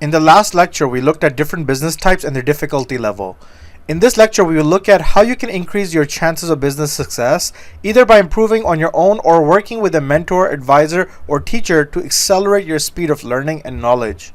In the last lecture, we looked at different business types and their difficulty level. In this lecture, we will look at how you can increase your chances of business success, either by improving on your own or working with a mentor, advisor, or teacher to accelerate your speed of learning and knowledge.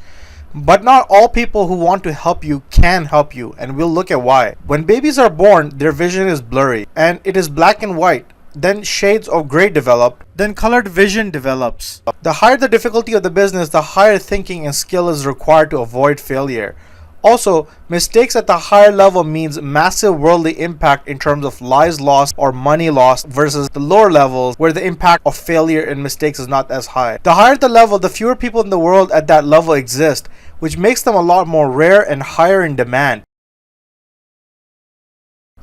But not all people who want to help you can help you, and we'll look at why. When babies are born, their vision is blurry, and it is black and white. Then shades of gray develop, then colored vision develops. The higher the difficulty of the business, the higher thinking and skill is required to avoid failure. Also, mistakes at the higher level means massive worldly impact in terms of lives lost or money lost versus the lower levels where the impact of failure and mistakes is not as high. The higher the level, the fewer people in the world at that level exist, which makes them a lot more rare and higher in demand.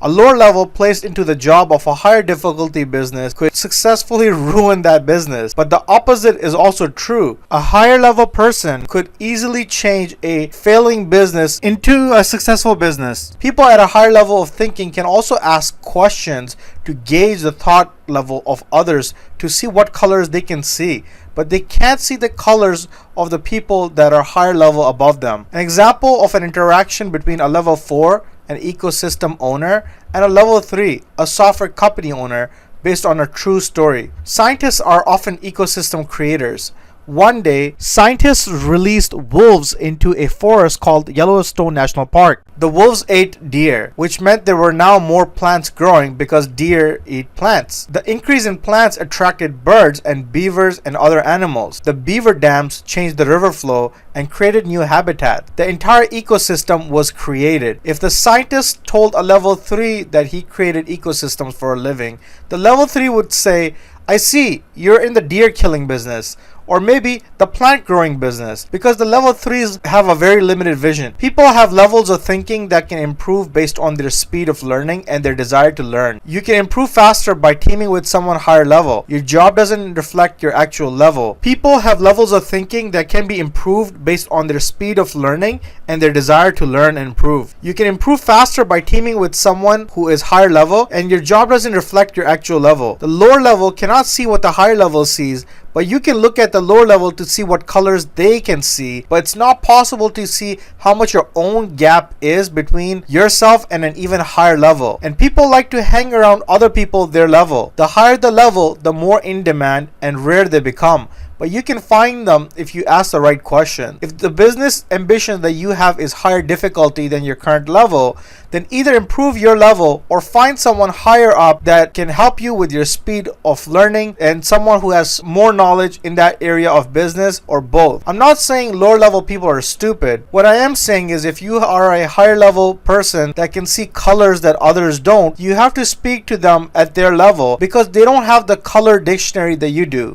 A lower level placed into the job of a higher difficulty business could successfully ruin that business. But the opposite is also true. A higher level person could easily change a failing business into a successful business. People at a higher level of thinking can also ask questions to gauge the thought level of others to see what colors they can see. But they can't see the colors of the people that are higher level above them. An example of an interaction between a level 4, an ecosystem owner, and a level 3, a software company owner, based on a true story. Scientists are often ecosystem creators. One day, scientists released wolves into a forest called Yellowstone National Park. The wolves ate deer, which meant there were now more plants growing because deer eat plants. The increase in plants attracted birds and beavers and other animals. The beaver dams changed the river flow and created new habitat. The entire ecosystem was created. If the scientist told a level 3 that he created ecosystems for a living, the level 3 would say, "I see, you're in the deer killing business." Or maybe the plant growing business, because the level 3s have a very limited vision. People have levels of thinking that can improve based on their speed of learning and their desire to learn. You can improve faster by teaming with someone higher level. Your job doesn't reflect your actual level. People have levels of thinking that can be improved based on their speed of learning and their desire to learn and improve. You can improve faster by teaming with someone who is higher level, and your job doesn't reflect your actual level. The lower level cannot see what the higher level sees, but you can look at the lower level to see what colors they can see, but it's not possible to see how much your own gap is between yourself and an even higher level. And people like to hang around other people their level. The higher the level, the more in demand and rare they become. But you can find them if you ask the right question. If the business ambition that you have is higher difficulty than your current level, then either improve your level or find someone higher up that can help you with your speed of learning and someone who has more knowledge in that area of business, or both. I'm not saying lower level people are stupid. What I am saying is if you are a higher level person that can see colors that others don't, you have to speak to them at their level because they don't have the color dictionary that you do.